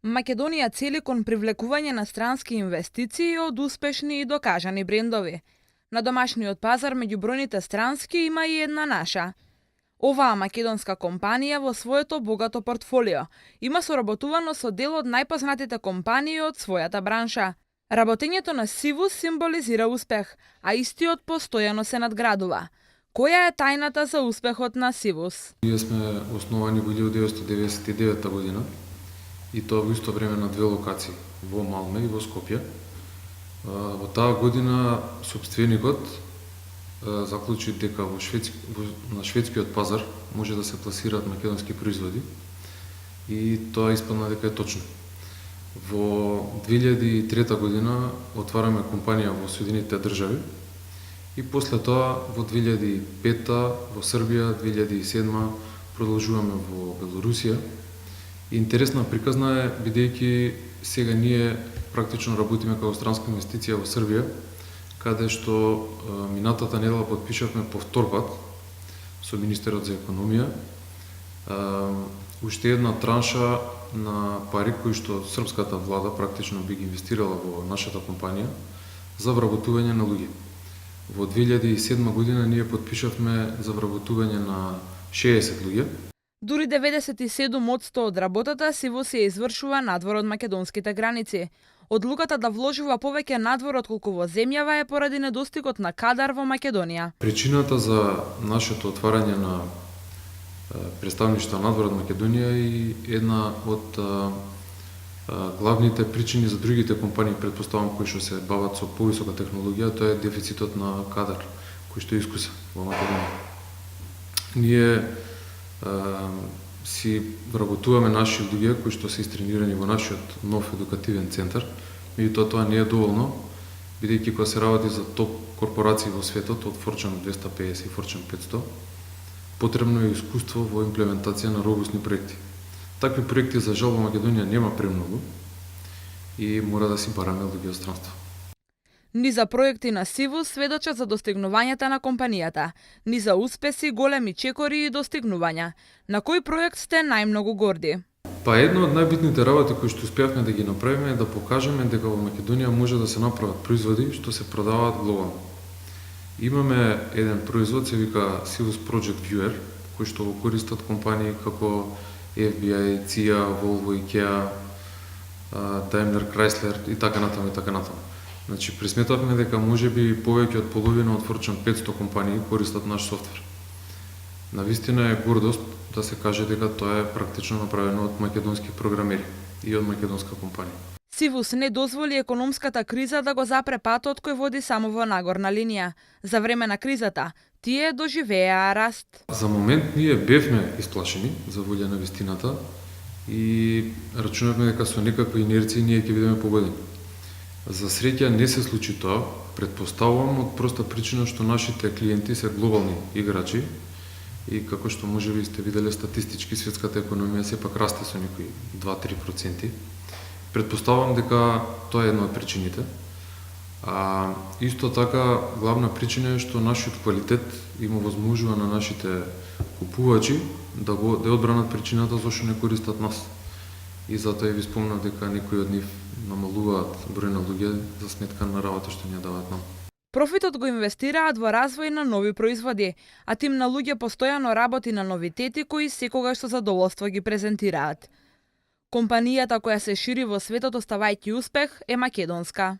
Македонија цели кон привлекување на странски инвестиции од успешни и докажани брендови. На домашниот пазар меѓу бројните странски има и една наша. Оваа македонска компанија во своето богато портфолио има соработувано со дел од најпознатите компании од својата бранша. Работењето на Сивус символизира успех, а истиот постојано се надградува. Која е тајната за успехот на Сивус? Ние сме основани во 1999 година и тоа во исто време на две локации, во Малме и во Скопје. Во таа година сопственикот заклучи дека на шведскиот пазар може да се пласираат македонски производи и тоа испадна дека е точно. Во 2003 година отвараме компанија во Соединетите држави и после тоа во 2005 во Србија, 2007 продолжуваме во Белорусија. Интересна приказна е, бидејќи сега ние практично работиме како странска инвестиција во Србија, каде што минатата недела подпишавме повтор пат со министерот за економија уште една транша на пари кои што српската влада практично би ги инвестирала во нашата компанија за вработување на луѓе. Во 2007 година ние подпишавме за вработување на 60 луѓе. Дури 97% од работата Сивус ја извршува надвор од македонските граници. Одлуката да вложува повеќе надвор отколку во земјава е поради недостигот на кадар во Македонија. Причината за нашето отварање на представништва надвор од Македонија е една од главните причини за другите компании, претпоставам, кои што се бават со повисока технологија, тоа е дефицитот на кадар, кој што е искуса во Македонија. Ние си вработуваме наши луѓе кои што се истренирани во нашиот нов едукативен центар, меѓутоа тоа не е доволно, бидејќи кога се работи за топ корпорации во светот, од Fortune 250 и Fortune 500, потребно е искуство во имплементација на робусни проекти. Такви проекти за жал во Македонија нема премногу и мора да си бараме луѓе од странство. Ни за проекти на Сивус сведочат за достигнувањата на компанијата, ни за успеси, големи чекори и достигнувања. На кој проект сте најмногу горди? Па една од најбитните работи кои што успеавме да ги направиме е да покажеме дека во Македонија може да се направат производи што се продаваат глобално. Имаме еден производ, се вика Sivus Project Viewer, кој што го користат компании како FBI, CIA, Volvo, IKEA, Daimler, Chrysler и така натаму и така натаму. Значи, присметавме дека може би повеќе од половина од Fortune 500 компании користат наш софтвер. Навистина е гордост да се каже дека тоа е практично направено од македонски програмери и од македонска компанија. Сивус не дозволи економската криза да го запре патот кој води само во нагорна линија. За време на кризата, тие доживеа раст. За момент ние бевме исплашени за волја на вистината и рачунавме дека со некаква инерција ние ќе бидеме победени. За среќа не се случи тоа, претпоставувам од проста причина што нашите клиенти се глобални играчи и како што можеби сте виделе статистички светската економија сепак расте со некои 2-3%. Претпоставувам дека тоа е една од причините. А исто така главна причина е што нашиот квалитет има возможува на нашите купувачи да одбранат причината зашто не користат нас. И затоа ви спомнав дека некои од нив намалуваат број на луѓе за сметка на работа што ни даваат нам. Профитот го инвестираат во развој на нови производи, а тим на луѓе постојано работи на новитети кои секогаш со задоволство ги презентираат. Компанијата која се шири во светот оставајќи успех е македонска.